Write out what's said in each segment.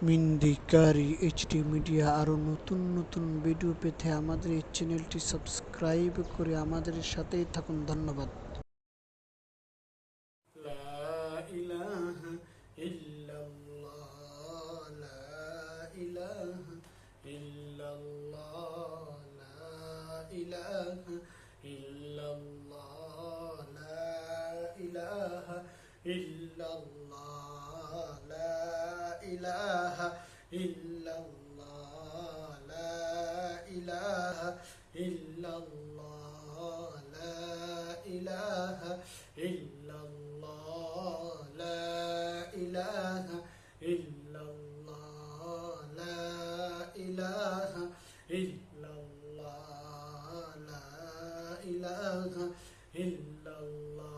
মিন্দিকারি HD media আরও নতুন নতুন ভিডিও পেতে আমাদের এই চ্যানেলটি সাবস্ক্রাইব করে আমাদের সাথেই থাকুন। ধন্যবাদ। লা ইলাহা ইল্লাল্লাহ, লা ইলাহা ইল্লাল্লাহ, লা ইলাহা ইল্লাল্লাহ, লা ইলাহা ইল্লাল্লাহ, লা ইলাহা ইল্লাল্লাহ, লা ইলাহা ইল্লাল্লাহ, লা ইলাহা ইল্লাল্লাহ, লা ইলাহা ইল্লাল্লাহ, লা ইলাহা ইল্লাল্লাহ, লা ইলাহা ইল্লাল্লাহ।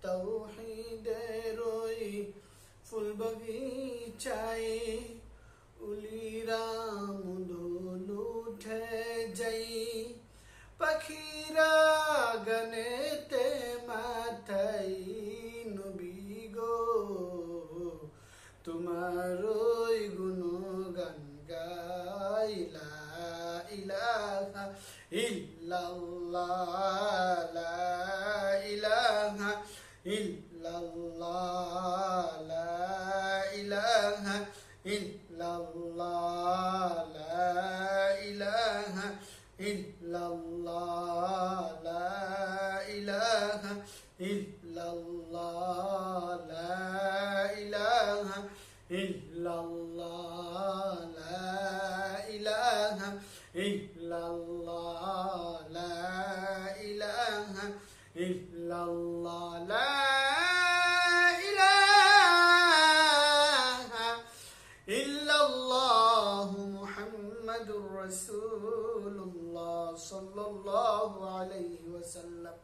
তাওহীদের ওই ফুল বাগিচায় উলিরা মধুল উঠে যাই, পাখিরা গানেতে মাথাই নবী গো, তোমার ওই গুণগান গাই। লা ইলাহা ইল্লাল্লাহ, লা ইলাহা ইল্লাল্লাহ, লা ইলাহা ইল্লাল্লাহ, লা ইলাহা ইল্লাল্লাহ, লা ইলাহা ইল্লাল্লাহ, লা ইলাহা ইল্লাল্লাহ, লা ইলাহা ইল্লাল্লাহ, লা ইলাহা ইল্লাল্লাহ, লা ইলাহা ইল্লাল্লাহ মুহাম্মাদুর রাসূলুল্লাহ সাল্লাল্লাহু আলাইহি ওয়াসাল্লাম।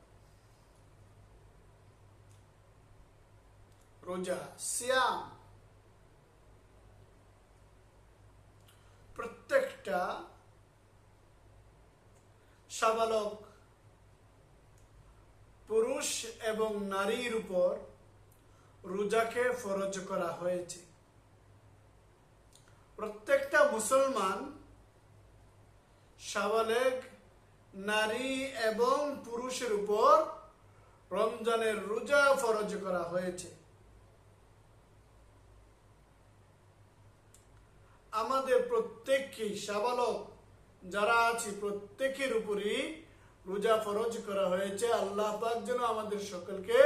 রোজা, সিয়াম প্রত্যেকটা সাবালক পুরুষ এবং নারীর উপর রোজাকে ফরজ করা হয়েছে। প্রত্যেকটা মুসলমান সাবালেগ নারী এবং পুরুষের উপর রমজানের রোজা ফরজ করা হয়েছে। আমাদের প্রত্যেককেই সাবালক যারা আছে প্রত্যেকের উপরই রোজা ফরজ করা হয়েছে। আল্লাহ পাক যেন আমাদের সকলকে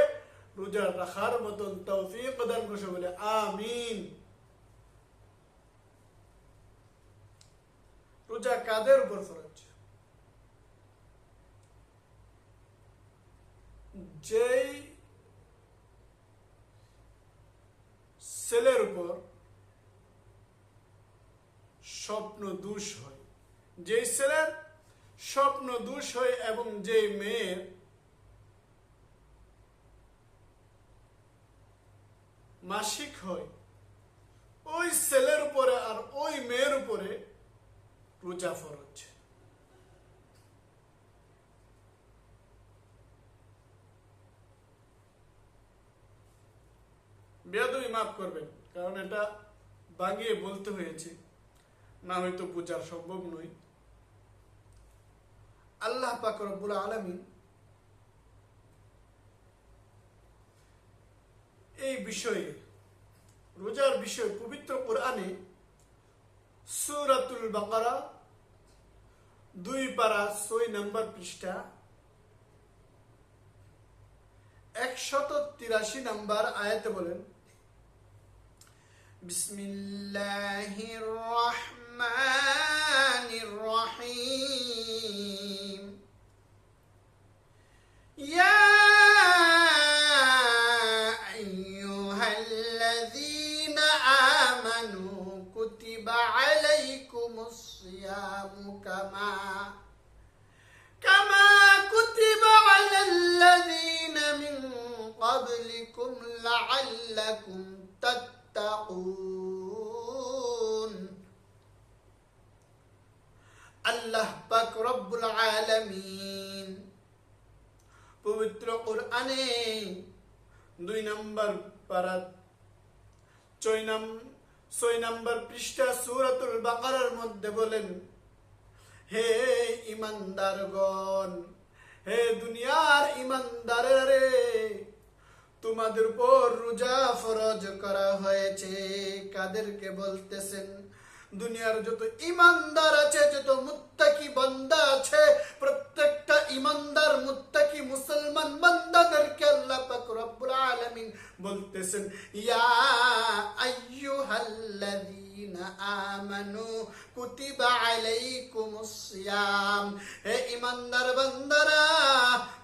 রোজা রাখার মতন তৌফিক দান করে, বলে আমিন। রোজা কাদের উপর ফরজ? যেই ছেলের উপর স্বপ্ন দোষ হয়, যেই ছেলের স্বপ্ন দোষ হয় এবং যেই মেয়ের মাসিক হয়, ওই ছেলের উপরে আর ওই মেয়ের উপরে রোজা ফরজ। বেয়াদবি মাফ করবেন, কারণ এটা বাগিয়ে বলতে হয়েছে, না হয়তো বোঝা সম্ভব নয়। আল্লাহ পাক রব্বুল আলামিন এই বিষয়ে, রোজার বিষয়ে পবিত্র কোরআনে সূরাতুল বাকারা 2 পারা 6 নম্বর পৃষ্ঠা 183 নম্বর আয়াতে বলেন, বিসমিল্লাহির রহমানির রহিম, ইয়া আইয়ুহাল্লাযীনা আমানু কুতিবা আলাইকুমুস সিয়ামু কামা কুতিবা আলাল্লাযীনা মিন ক্বাবলিকুম লাআল্লাকুম তাত্তাকুন। আল্লাহ পাক রব্বুল আলামিন পবিত্র কোরআনে 2 নম্বর পারা 6 6 নম্বর পৃষ্ঠা সূরাতুল বাকারার মধ্যে বলেন, হে ঈমানদারগণ, হে দুনিয়ার ঈমানদারেরা, তোমাদের উপর রোজা ফরজ করা হয়েছে। কাদেরকে বলতেছেন? দুনিয়ার যত ঈমানদার আছে, যত মুত্তাকি বান্দা আছে, প্রত্যেকটা ঈমানদার মুত্তাকি মুসলমান বান্দাদেরকে আল্লাহ পাক রব্বুল আলামিন বলতেছেন, ইয়া আইয়ুহাল্লাযীনা আমানু কুতিবা আলাইকুমুস সিয়াম, হে ঈমানদার বান্দারা,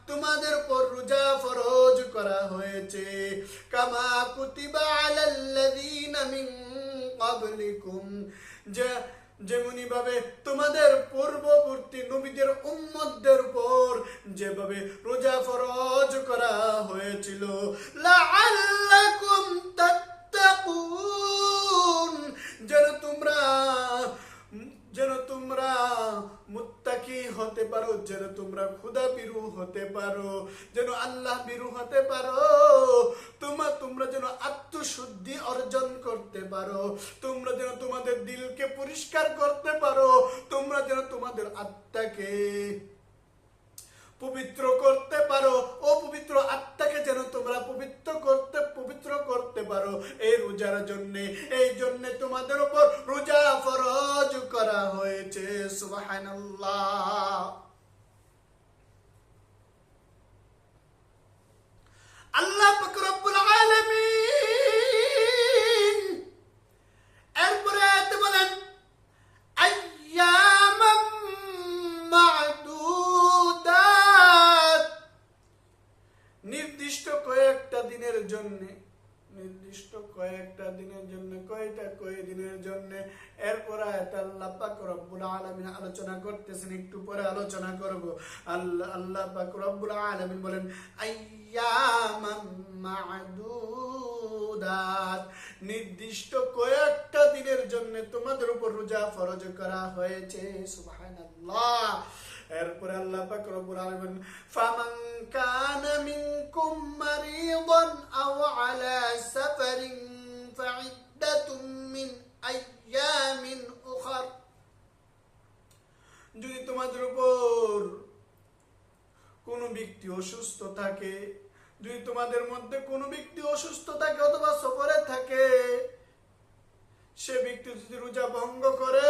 তোমাদের উপর রোজা ফরজ করা হয়েছে, কামা কুতিবা আলাল্লাযীনা মিন ক্বাবলিকুম, যেমনি ভাবে তোমাদের পূর্ববর্তী নবীদের উম্মতদের উপর যেভাবে রোজা ফরজ করা হয়েছিল, লাআল্লাকুম তাত্তাকুন, যেন তোমরা মুত্তাকি হতে পারো, যেন তোমরা খোদা বিরু হতে পারো, যেন আল্লাহ বিরু হতে পারো, তোমরা যেন আত্মশুদ্ধি অর্জন করতে পারো, তোমরা যেন তোমাদের দিলকে পরিষ্কার করতে পারো, তোমরা যেন তোমাদের আত্মাকে পবিত্র করতে পারো, অপবিত্র আত্মাকে যেন তোমরা পবিত্র করতে পারো এই রোজার জন্য। এই জন্য তোমাদের উপর রোজা ফরজ করা হয়েছে। সুবহানাল্লাহ। আল্লাহ পাক রব্বুল আলামিন এরপরে আয়াতে বলেন, আইয়ামাম মা'দুদাত, নির্দিষ্ট কয়েকটা দিনের জন্য, কয়দিনের জন্য। এরপর আয়াতে আল্লাহ পাক রব্বুল আলামিন আলোচনা করতেছেন, একটু পরে আলোচনা করব। আল্লাহ পাক রব্বুল আলামিন বলেন, আইয়ামাম মা'দুদাত, নির্দিষ্ট কয়েকটা দিনের জন্য তোমাদের উপর রোজা ফরজ করা হয়েছে। সুবহানাল্লাহ। এরপরে আল্লাহ পাক রব্বুল আলামিন, ফামান কানা মিনকুম মারিদান আও আলা সাফারিন ফাইদ্দাতুম মিন আইয়ামিন উখর, যদি তোমাদের উপর কোন ব্যক্তি অসুস্থ থাকে, যদি তোমাদের মধ্যে কোন ব্যক্তি অসুস্থ থাকে অথবা সফরে থাকে, সে ব্যক্তি যদি রোজা ভঙ্গ করে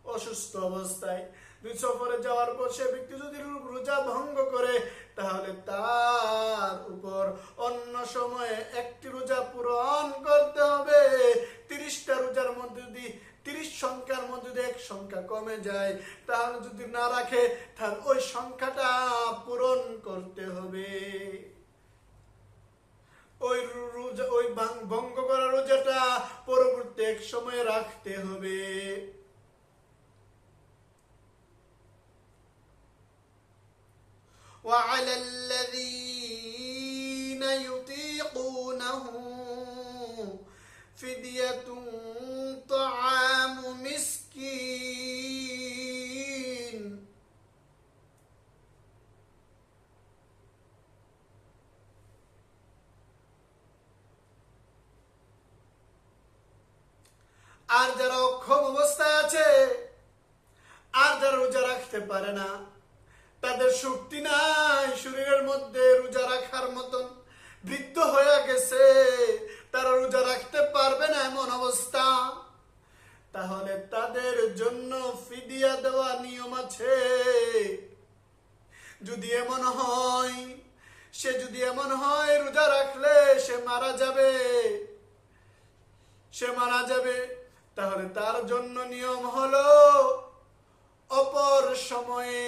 অসুস্থ অবস্থায়, দুই সফরে যাওয়ার পর সে ব্যক্তি যদি রোজা ভঙ্গ করে, তাহলে তার উপর অন্য সময়ে একটি রোজা পূরণ করতে হবে। 30টা রোজার মধ্যে যদি 30 সংখ্যার মধ্যে যদি এক সংখ্যা কমে যায়, তাহলে যদি না রাখে তাহলে ওই সংখ্যাটা পূরণ করতে হবে। ওই ভঙ্গ করা রোজাটা পরবর্তী এক সময় রাখতে হবে। وعلى الذين يطيقونه فدية طعام مسكين، আর যারা অক্ষম অবস্থায় আছে, আর যারা রোজা রাখতে পারে না, তাদের শক্তি নাই শরীরের মধ্যে রোজা রাখার মতন, বৃদ্ধ হয়ে গেছে, তারা রোজা রাখতে পারবে না এমন অবস্থা, তাহলে তাদের জন্য ফিদিয়া দেওয়া নিয়ম আছে। যদি এমন হয় রোজা রাখলে সে মারা যাবে, তাহলে তার জন্য নিয়ম হলো অপর সময়ে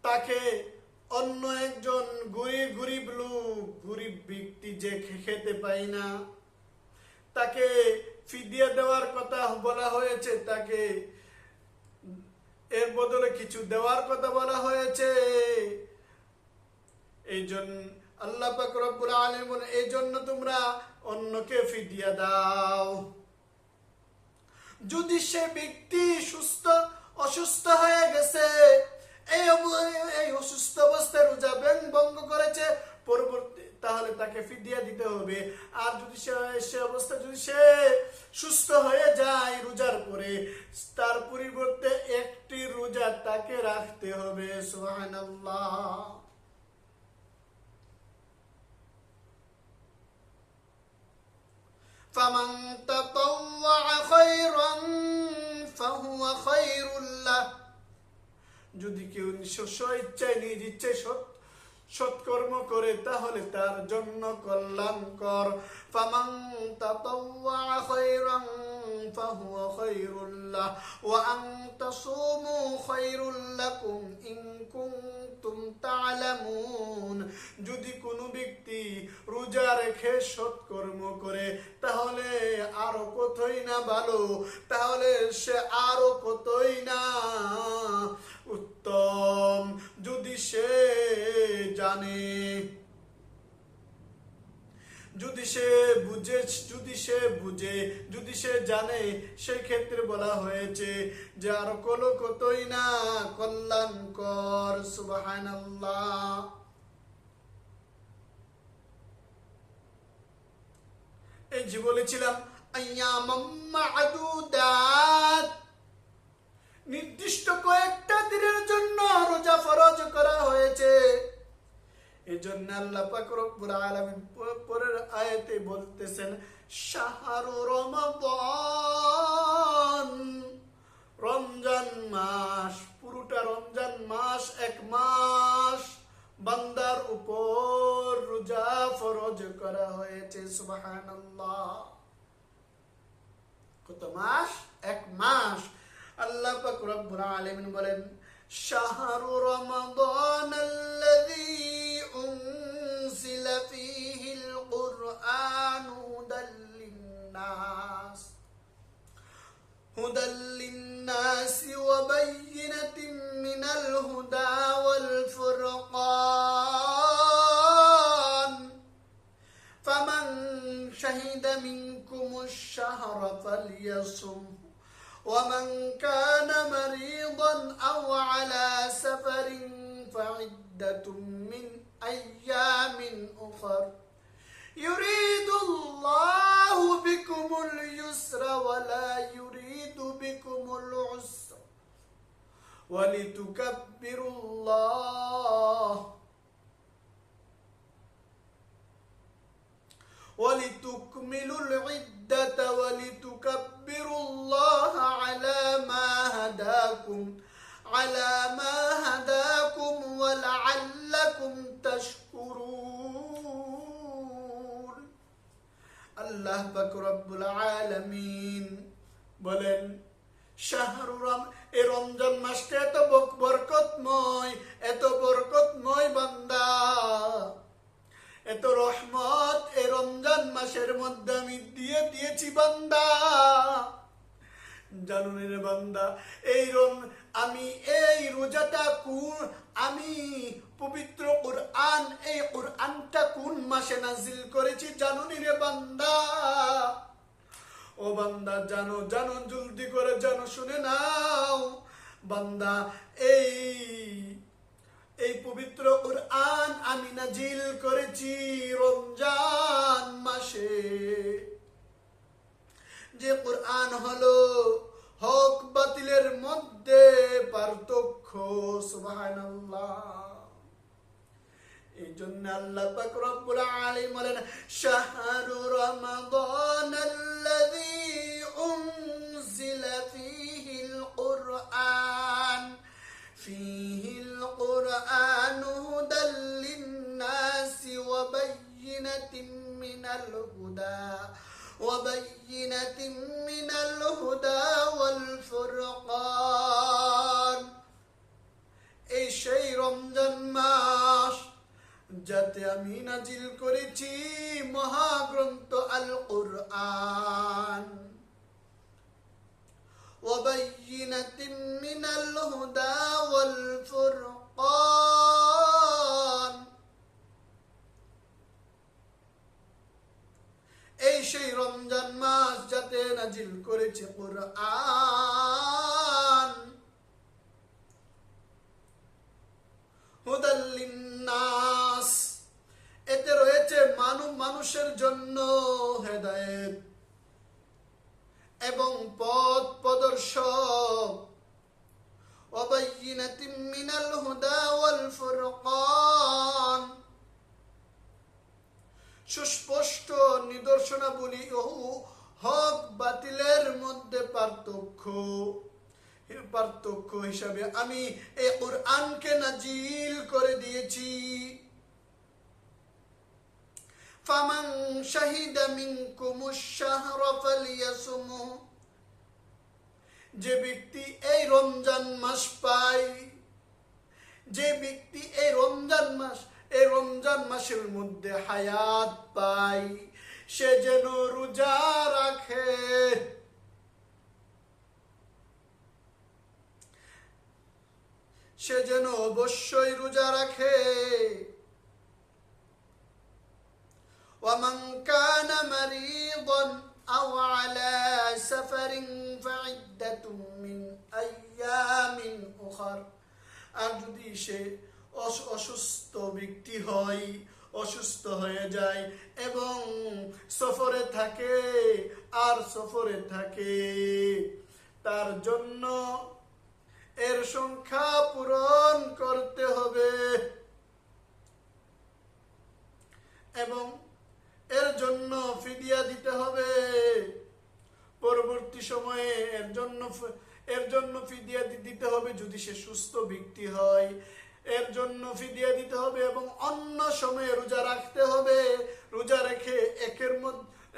তাকে অন্য একজন গরিব ব্যক্তি যে খেতে পায় না, তাকে ফিদিয়া দেওয়ার কথা বলা হয়েছে, তাকে এর বদলে কিছু দেওয়ার কথা বলা হয়েছে। এই জন্য আল্লাহ পাক রব্বুল আলামিন বলেন, এই জন্য তোমরা অন্যকে ফিদিয়া দাও। যদি সে ব্যক্তি অসুস্থ হয়ে গেছে, এই অসুস্থ অবস্থায় রোজা ভঙ্গ করেছে, পরবর্তী তাহলে তাকে ফিদিয়া দিতে হবে। আর যদি সে অবস্থা যদি সে সুস্থ হয়ে যায় রোজার পরে, তার পরিবর্তে একটি রোজা তাকে রাখতে হবে। সুবহানাল্লাহ। فمن تطوع خيرا فهو خير له। যদি কেউ স্বেচ্ছায় নিজ ইচ্ছায় সৎকর্ম করে তাহলে তার জন্য কল্যাণকর। ফামান তাতাওয়া খায়রান ফাহুয়া খায়রুল লাহ ওয়া আন তাসুমু খায়রুল লাকুম ইন কুনতুম তা'লামুন। যদি কোনো ব্যক্তি রোজা রেখে সৎকর্ম করে তাহলে আরো কতই না ভালো, তাহলে সে আরো কতই না উত্তম। যদি সে জানে, যদি সে জানে, সেই ক্ষেত্রে বলা হয়েছে যে আর কতই না কল্যাণকর। সুবহানাল্লাহ। এই যে বলেছিলাম আইয়ামাম মা'দুদাত, নির্দিষ্ট কয়েকটা দিনের জন্য রোজা ফরজ করা হয়েছে। এজন্য আল্লাহ পাক রব্বুল আলামিন পরের আয়াতে বলতেছেন শাহরু রমাদান, রমজান মাস, পুরোটা রমজান মাস, এক মাস বান্দার উপর রোজা ফরজ করা হয়েছে। সুবহানাল্লাহ। কত মাস? এক মাস। আল্লাহ পাক রব্বুল আলামিন বলেন শাহরু রমাদানাল্লাযী উনজিলা ফীহিল কুরআনু হুদাল লিন্নাসি ওয়া বায়্যিনাতিন মিনাল হুদা ওয়াল ফুরকান ফামান শাহিদা মিনকুমুশ শাহরা ফালইয়াসুম ومن كان مريضا أو على سفر فعدة من أيام أخر يريد الله بكم اليسر ولا يريد بكم العسر ولتكبروا الله ولتكملوا العدة ولتكبروا الله على ما هداكم ولعلكم تشكرون। আল্লাহ পাক রব্বুল আলামিন বলেন এই রমজান মাসটা এত বরকতময় বান্দা, এত রহমত এই রমজান মাসের মধ্যে আমি দিয়েছি বান্দা। জানুন রে বান্দা, আমি এই রোজাটা আমি পবিত্র কুরআন, এই কুরআনটা কোন মাসে নাজিল করেছি জানুন রে বান্দা। ও বান্দা জানো, জলদি করে জানো, শুনে নাও বান্দা, এই পবিত্র কুরআন আমি নাজিল করেছি রমজান মাসে। যে কুরআন হলো হক বাতিলের মধ্যে পার্থক্য। সুবহানাল্লাহ। এই জন্য আল্লাহ পাক রব্বুল আলামিন বলেন শাহরু রমাদানাল্লাযী উনজিলা ফীহিল কুরআন ফীহিল কুরআনু হুদাল লিন্নাসি ওয়া বায়্যিনাতিন মিনাল হুদা ওয়াল ফুরকান। এই সেই রমজান মাস যাতে আমি নাজিল করেছি মহাগ্রন্থ আল কুরআন। ওয়া বায়্যিনাতিন মিনাল হুদা ওয়াল ফুরকান। এই সেই রমজান মাস যাতে নাজিল করেছে কুরআন। হুদাল লিন্নাস, এতে রয়েছে এবং পথ প্রদর্শক ওয়াবাইয়িনাতিম মিনাল হুদা ওয়াল ফুরকান, সুস্পষ্ট নিদর্শনাবলী ও হক বাতিলের মধ্যে পার্থক্য হিসাবে আমি এই কুরআনকে নাজিল করে দিয়েছি। ফামান শাহিদা মিনকুমুশ শাহরা ফালিয়াসুমহু, যে ব্যক্তি এই রমজান মাস পায়, যে ব্যক্তি এই রমজান মাসের মধ্যে হায়াত পায়, সে যেন রোজা রাখে। সে যেন অবশ্যই রোজা রাখে। ওয়ামান কানা মারিদান আও আলা সাফারিন ফাইদ্দাতুম মিন আইয়ামিন উখার, আর যদি সে অসুস্থ ব্যক্তি হয়, অসুস্থ হয়ে যায় এবং সফরে থাকে, তার জন্য এর সংখ্যা পূরণ করতে হবে এবং এর জন্য ফিদিয়া দিতে হবে। পরবর্তী সময়ে এর জন্য ফিদিয়া দিতে হবে যদি সে সুস্থ ব্যক্তি হয়, এর জন্য ফিদিয়া দিতে হবে এবং অন্য সময়ে রোজা রাখতে হবে। রোজা রেখে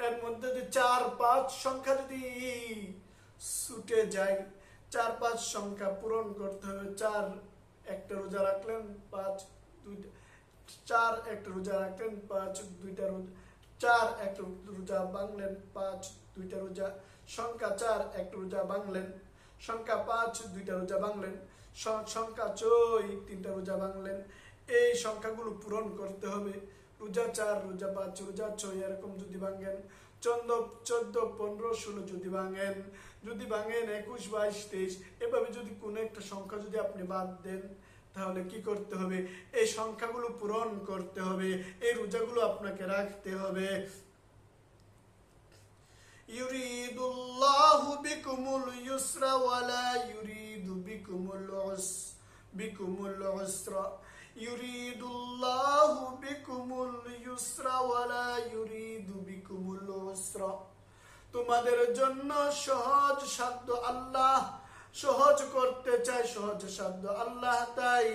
এর মধ্যে যে 4-5 সংখ্যা যদি ছুটে যায়, 4-5 সংখ্যা পূরণ করতে হবে। 4 একটা রোজা রাখলেন, 5 2, 4 একটা রোজা রাখলেন, 5 2টা রোজা, 4 একটা রোজা ভাঙলেন, 5 2টা রোজা, সংখ্যা 4 একটা রোজা ভাঙলেন, সংখ্যা 5 2টা রোজা ভাঙলেন, সংখ্যা 6 3টা রোজা ভাঙলেন। এই সংখ্যাগুলো পূরণ করতে হবে। রোজা 4, রোজা 5, রোজা 6 এরকম যদি ভাঙেন, 14 15 16 যদি ভাঙেন 21 22 23, এভাবে যদি কোনো একটা সংখ্যা যদি আপনি বাদ দেন, তাহলে কি করতে হবে? এই সংখ্যাগুলো পূরণ করতে হবে, এই রোজাগুলো আপনাকে রাখতে হবে। ইউরিদুল্লাহু বিকুমুল ইউসরা ওয়ালা ইউরিদু বিকুমুল উসরা, ইউরিদুল্লাহু বিকুমুল ইউসরা ওয়ালা ইউরিদু বিকুমুল উসরা, তোমাদের জন্য সহজ সাধ্য আল্লাহ সহজ করতে চাই, সহজ সাধ্য আল্লাহ তাই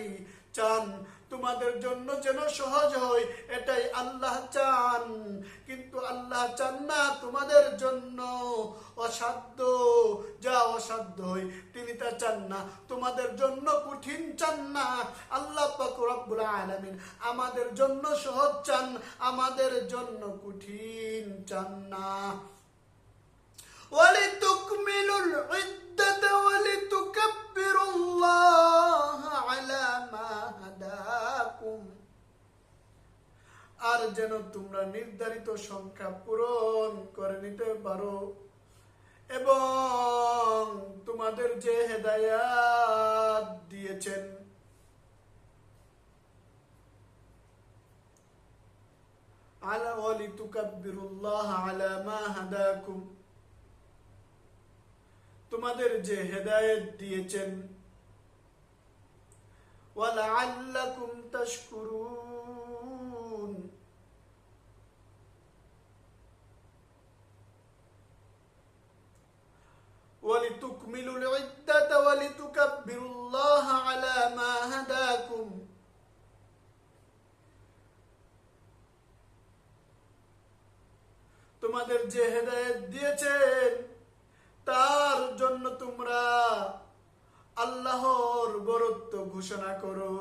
চান তোমাদের জন্য যেন সহজ হয়, এটাই আল্লাহ চান। কিন্তু আল্লাহ চান না তোমাদের জন্য অসাধ্য হয়, তিনি তা চান না। তোমাদের জন্য কঠিন চান না। আল্লাহ পাক রব্বুল আলামিন আমাদের জন্য সহজ চান, আমাদের জন্য কঠিন চান না। ওয়ালিতুকমিলুল ইদ্দাতা ওয়ালিতুকাব্বিরুল্লাহা আলা মা হাদাকুম, আর যেন তোমরা নির্ধারিত সংখ্যা পূরণ করে নিতে পারো এবং তোমাদের যে হেদায়াত দিয়েছেন আলা ওয়ালিতুকাব্বিরুল্লাহা আলা মা হাদাকুম, তোমাদের যে হেদায়েত দিয়েছেন, ওয়ালাআল্লাকুম তাশকুরুন, ওয়ালিতুকমিলুল ইদ্দাতা ওয়ালিতুকাব্বিরুল্লাহা আলা মা হাদাকুম, তোমাদের যে হেদায়েত দিয়েছেন তার জন্য তোমরা আল্লাহর বরত্ব ঘোষণা করো।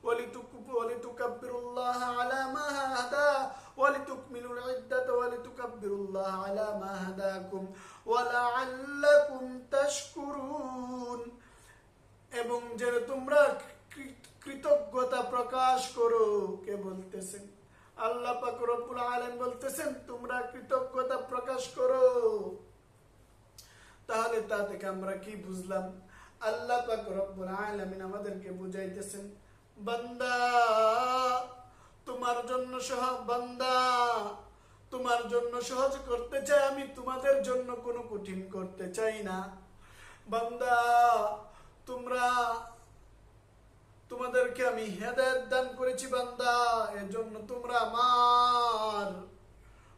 ওয়ালিতুকাব্বিরুল্লাহা আলা মা হাদা ওয়ালিতুকমিলুল ইদ্দাতা ওয়ালিতুকাব্বিরুল্লাহা আলা মা হাদাকুম ওয়ালাআল্লাকুম তাশকুরুন, এবং যেন তোমরা কৃতজ্ঞতা প্রকাশ করো। কে বলতেছেন? আল্লাহ পাক রব্বুল আলামিন বলতেছেন তোমরা কৃতজ্ঞতা প্রকাশ করো। তাহলে তা থেকে আমরা কি বুঝলাম? আল্লাহ পাক রব্বুল আলামিন আমাদেরকে বুঝাইতেছেন, বান্দা তোমার জন্য বান্দা তোমার জন্য সহজ করতে চাই, আমি তোমাদের জন্য কোনো কঠিন করতে চাই না। বান্দা তোমাদেরকে আমি হেদায়েত দান করেছি বান্দা, এজন্য তোমরা আমার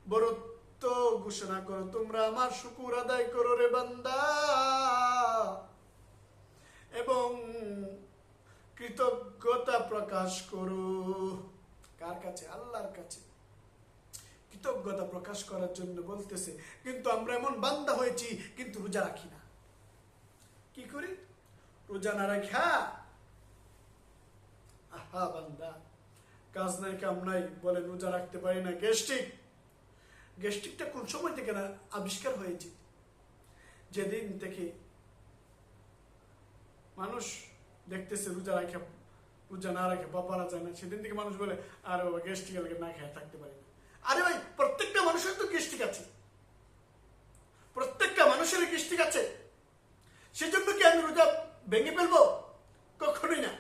বরত্ব ঘোষণা করো, তোমরা আমার শুকর আদায় করো রে বান্দা, এবং কৃতজ্ঞতা প্রকাশ করো। কার কাছে? আল্লাহর কাছে কৃতজ্ঞতা প্রকাশ করার জন্য বলতেছে। কিন্তু আমরা এমন বান্দা হয়েছি কিন্তু রোজা রাখি না। কি করি? রোজা না রাখা, আহা বান্দা কাজ নাই কাম নাই বলে রোজা রাখতে পারি না। গ্যাস্ট্রিকটা কোন সময় থেকে না আবিষ্কার হয়েছে? যেদিন থেকে মানুষ দেখতেছে রোজা না রাখে বাপারা যায় না, সেদিন থেকে মানুষ বলে আরে বাবা গ্যাস্ট্রিক না খেয়ে থাকতে পারি না। আরে ভাই, প্রত্যেকটা মানুষের তো গ্যাস্ট্রিক আছে, প্রত্যেকটা মানুষের গ্যাস্ট্রিক আছে। সেজন্য কি আমি রোজা ভেঙে ফেলবো? কখনোই না,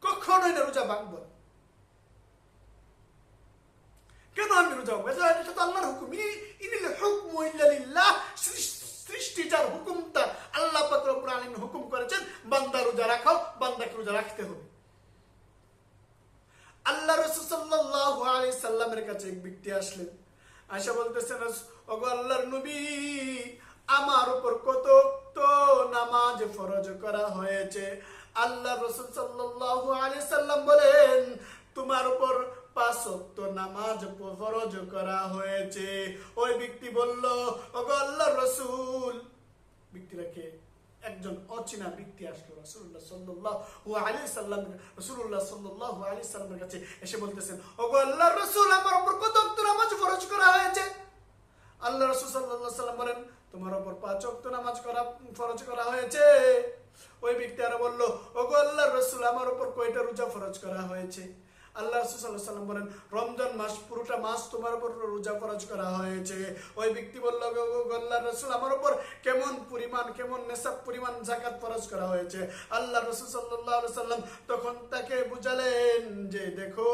কখনোই না রোজা ভাঙবো। কেন আমি রোজা ভাঙবো? এটা তো আল্লাহর হুকুম। ইনিল হুকমু ইল্লা লিল্লাহ, সৃষ্টি যার হুকুম তার। আল্লাহ পাক রব্বুল আলামিন হুকুম করেছেন বান্দা রোজা রাখাও, বান্দাকে রোজা রাখতে হবে। আল্লাহ রাসূল সাল্লাল্লাহু আলাইহি সাল্লামের কাছে এক ব্যক্তি আসলেন, আয়েশা বলতেছেন ওগো আল্লাহর নবী, আমার উপর কত নামাজ ফরজ করা হয়েছে? আল্লাহ রাসূল সাল্লাল্লাহু আলাইহি সাল্লাম বলেন তোমার উপর 5 ওয়াক্ত নামাজ ফরজ করা হয়েছে। ওই ব্যক্তি বলল ওগো আল্লাহর রাসূল, ব্যক্তিটাকে একজন অচেনা ব্যক্তি আসলো রাসূলুল্লাহ সাল্লাল্লাহু আলাইহি সাল্লামের কাছে এসে বলতেছেন ওগো আল্লাহর রাসূল, আমার উপর কত ওয়াক্ত নামাজ ফরজ করা হয়েছে? আল্লাহ রাসূল সাল্লাল্লাহু আলাইহি সাল্লাম বলেন তোমার উপর 5 ওয়াক্ত নামাজ ফরজ করা হয়েছে। ওই ব্যক্তি আরো বলল ওগো আল্লাহর রাসূল, আমার উপর কয়টা রোজা ফরজ করা হয়েছে? আল্লাহ রাসূল সাল্লাল্লাহু আলাইহি সাল্লাম বলেন রমজান মাস, পুরোটা মাস তোমার উপর রোজা ফরজ করা হয়েছে। ওই ব্যক্তি বলল ওগো আল্লাহর রাসূল, আমার উপর কেমন নেসাব পরিমাণ যাকাত ফরজ করা হয়েছে? আল্লাহ রাসূল সাল্লাল্লাহু আলাইহি সাল্লাম তখন তাকে বুঝালেন যে দেখো,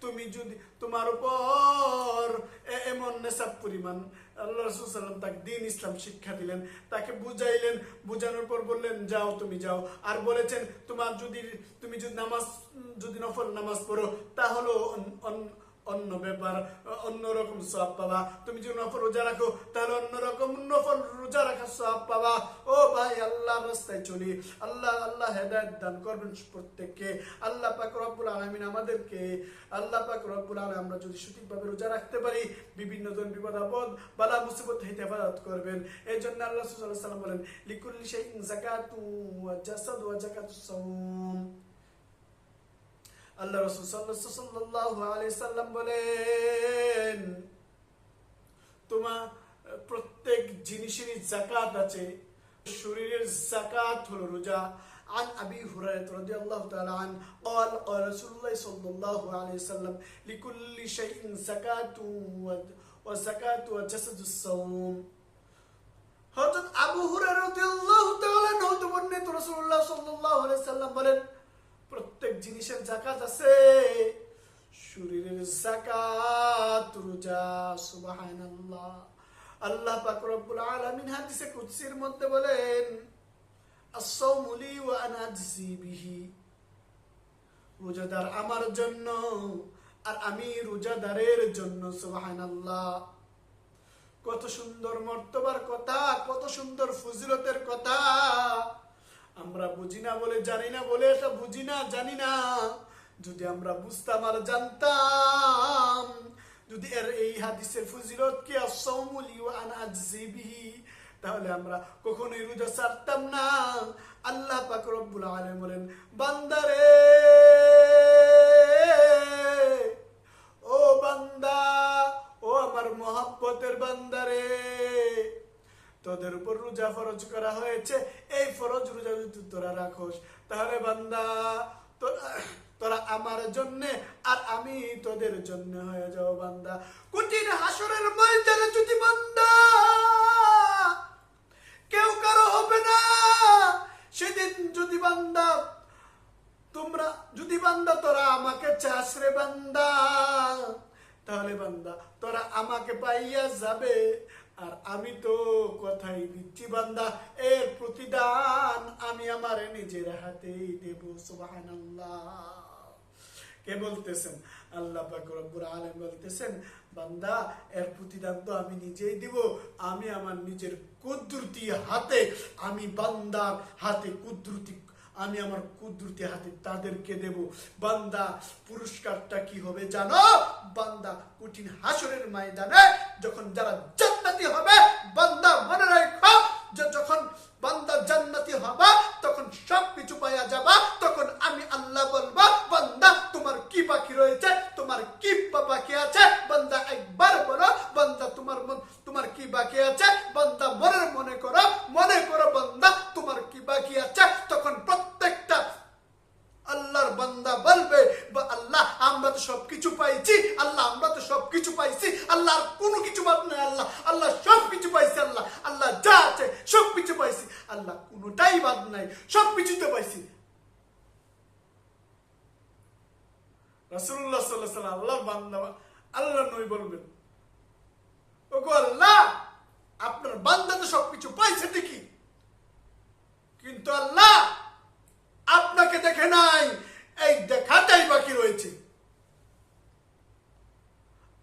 তুমি যদি তোমার উপর এমন নেসাব পরিমাণ, আল্লাহ রাসূল সাল্লাল্লাহু আলাইহি সাল্লাম তাকে দ্বীন ইসলাম শিক্ষা দিলেন, তাকে বুঝাইলেন, বুঝানোর পর বললেন যাও তুমি যাও। আর বলেছেন তুমি যদি নফল নামাজ পড়ো তাহলে অন্য ব্যাপার, অন্যরকম সওয়াব পাবা। তুমি যদি নফল রোজা রাখো তাহলে অন্যরকম নফল রোজা রাখার সওয়াব পাবা। ও ভাই, আল্লাহর রাস্তায় চলি। আল্লাহ হেদায়েত দান করবেন প্রত্যেককে। আল্লাহ পাক রব্বুল আলামিন আমাদেরকে, আমরা যদি সঠিকভাবে রোজা রাখতে পারি বিভিন্ন ধরনের বিপদ আপদ বালা মুসিবত হইতে হেফাজত করবেন। এই জন্য আল্লাহ রাসূল সাল্লাল্লাহু আলাইহি ওয়াসাল্লাম বলেন লিকুল্লি শাইইন যাকাতু ওয়া জাসাদু ওয়া যাকাতুস সাওম। আল্লাহ রাসূল সাল্লাল্লাহু আলাইহি সাল্লাম বলেন তোমার প্রত্যেক জিনিসেরই যাকাত আছে, শরীরের যাকাত হলো রোজা। عن أبي هريرة رضي الله تعالى عنه قال قال رسول الله صلى الله عليه وسلم لكل شيء زكاة وزكاة وجسد الصوم। হযরত আবু হুরায়রা রাদিয়াল্লাহু তাআলা আনহু বর্ণিত রাসূলুল্লাহ সাল্লাল্লাহু আলাইহি সাল্লাম বলেন প্রত্যেক জিনিসের যাকাত আছে, শরীরের যাকাত রোজা। সুবহানাল্লাহ। আল্লাহ পাক রব্বুল আলামিন হাদিসে কুদসির মধ্যে বলেন as-sawmu li wa ana ajzi bihi, রোজাদার আমার জন্য আর আমি রোজাদারের জন্য। সুবহানাল্লাহ। কত সুন্দর মর্তবার কথা, কত সুন্দর ফজিলতের কথা। আমরা বুঝি না বলে, জানি না বলে এটা বুঝি না, জানি না। যদি আমরা বুঝতাম আর জানতাম, যদি এই হাদিসের ফজিলত কি as-sawmu li wa ana ajzi bihi, তাহলে আমরা কখনোই রোজা ছাড়তাম না। আল্লাহ পাক রব্বুল আলামিন বলেন বান্দারে, ও বান্দা, ও আমার মহব্বতের বান্দারে, তোদের উপর রোজা ফরজ করা হয়েছে। এই ফরজ রোজা যদি তোরা রাখোস তাহলে বান্দা তোরা আমার জন্য আর আমি তোদের জন্য হয়ে যাও বান্দা। কঠিন হাসরের ময়দানে যদি বান্দা কেউ কারো হবে না, সেদিন যদি বান্দা তোরা আমাকে চাস রে বান্দা, তাহলে আমাকে পাইয়া যাবে। আর আমি তো কথাই দিচ্ছি বান্দা, এর প্রতিদান আমি আমার নিজের হাতেই দেব। সুবহানাল্লাহ। কে বলতেছেন? আল্লাহ পাক রব্বুল আলামিন বলতেছেন, বান্দা এর প্রতিদান তো আমি নিজেই দিব। আমি আমার নিজের কুদরতি হাতে, আমি বান্দার হাতে কুদরতি, আমি আমার কুদরতি হাতে তাদেরকে দেব। বান্দা পুরস্কারটা কি হবে জানো? বান্দা কঠিন হাসরের ময়দানে যখন যারা জান্নাতি হবে, বান্দা মনে রাখো যে যখন বান্দা জান্নাতি হবে তখন সবকিছু পাওয়া যাবে। তখন আমি আল্লাহ বলবো, বান্দা তোমার কি বাকি রয়েছে, তোমার কি বাকি আছে? বান্দা একবার বলো, বান্দা তোমার কি বাকি আছে? বান্দা মনে করো বান্দা তোমার কি বাকি আছে। তখন প্রত্যেকটা আল্লাহর বান্দা বলবে, আল্লাহ আমরা তো সবকিছু পাইছি, আল্লাহ আমরা তো সবকিছু পাইছি, আল্লাহ আর কোনো কিছু বাদ নাই, আল্লাহ সবকিছু পাইছি, আল্লাহ যা আছে সবকিছু পাইছি, আল্লাহ কোনোটাই বাদ নাই, সবকিছু তো পাইছি। রাসূলুল্লাহ সাল্লাল্লাহু আলাইহি ওয়াসাল্লাম আল্লাহর বান্দা, আল্লাহ নবী বলবেন, ওগো আল্লাহ আপনার বান্দা তো সবকিছু পাইছে ঠিকই, কিন্তু আল্লাহ আপনাকে দেখে নাই, এই দেখাটাই বাকি রয়েছে।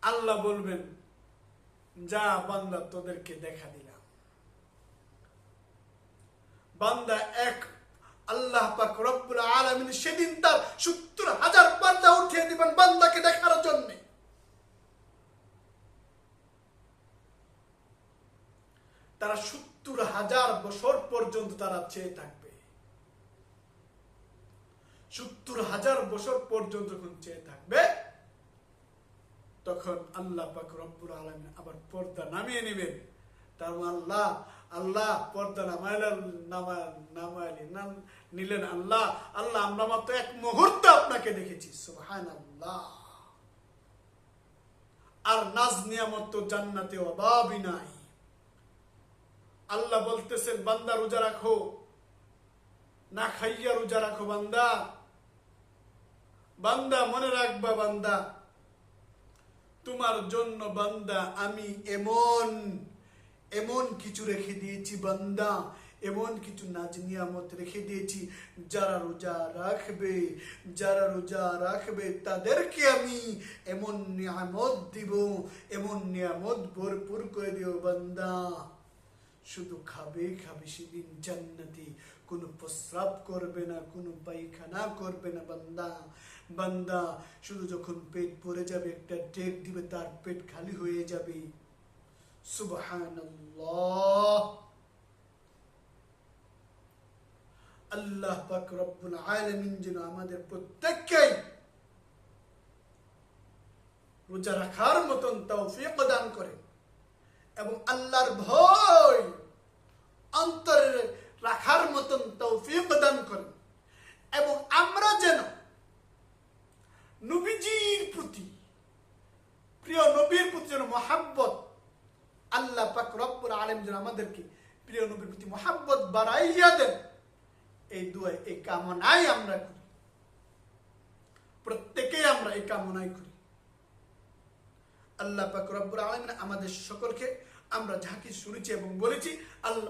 আল্লাহ বলবেন, যা বান্দা তোদেরকে দেখা দিলাম। বান্দা এক আল্লাহ পাক রব্বুল আলামিন সেদিন তার 70,000 পর্দা উঠিয়ে দিবেন বান্দাকে দেখার জন্য। তারা 70,000 বছর পর্যন্ত তারা চেয়ে থাকবে। 70,000 বছর পর্যন্ত যখন চেয়ে থাকবে, তখন আল্লাহ পাক রব্বুল আলামিন আবার পর্দা নামিয়ে নেবেন। তার আল্লাহ পর্দা নিলেন। আল্লাহ আমরা মাত্র এক মুহূর্ত আপনাকে দেখেছি। সুবহানাল্লাহ। আর নাজ নিয়ামত তো জান্নাতে অভাবই নাই। আল্লাহ বলতেছেন, বান্দা রোজা রাখো, না খাইয়া রোজা রাখো। বান্দা মনে রাখবা, বান্দা তোমার জন্য বান্দা আমি এমন কিছু রেখে দিয়েছি, বান্দা এমন কিছু নাজ নিয়ামত রেখে দিয়েছি, যারা রোজা রাখবে তাদেরকে আমি এমন নিয়ামত দিব, এমন নিয়ামত ভরপুর করে দিব। বান্দা শুধু খাবে সেদিন জান্নাতি, কোনো প্রস্রাব করবে না, কোনো পায়খানা করবে না। বান্দা শুধু যখন পেট ভরে যাবে, একটা ডেক দিবে, তার পেট খালি হয়ে যাবে। সুবহানাল্লাহ। আল্লাহ পাক রব্বুল আলামিন যেন আমাদের প্রত্যেককে রোজা রাখার মতন তৌফিক দান করে এবং আল্লাহর ভয় অন্তরে রাখার মতন তৌফিক দান করে, এবং আমরা যেন নবীজির প্রতি, প্রিয় নবীর প্রতি যেন মহাব্বত, আল্লাহ পাক রব্বুল আলামিন যেন আমাদেরকে প্রিয় নবীর প্রতি মহাব্বত বাড়াইয়া দেন, এই দুয়ায়, এই কামনাই আমরা করি। প্রত্যেকেই আমরা এই কামনাই করি। আল্লাহ পাক রব্বুল আলামিন আমাদের সকলকে, আমরা যাহা কিছু শুনেছি এবং বলেছি,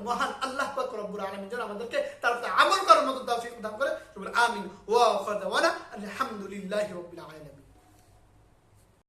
মহান আল্লাহ পাক রব্বুল আলামিন যেন আমাদেরকে তার আমল করার মতো তৌফিক দান করে। আমিন। ওয়া আখিরু দাওয়ানা আলহামদুলিল্লাহি রাব্বিল আলামিন।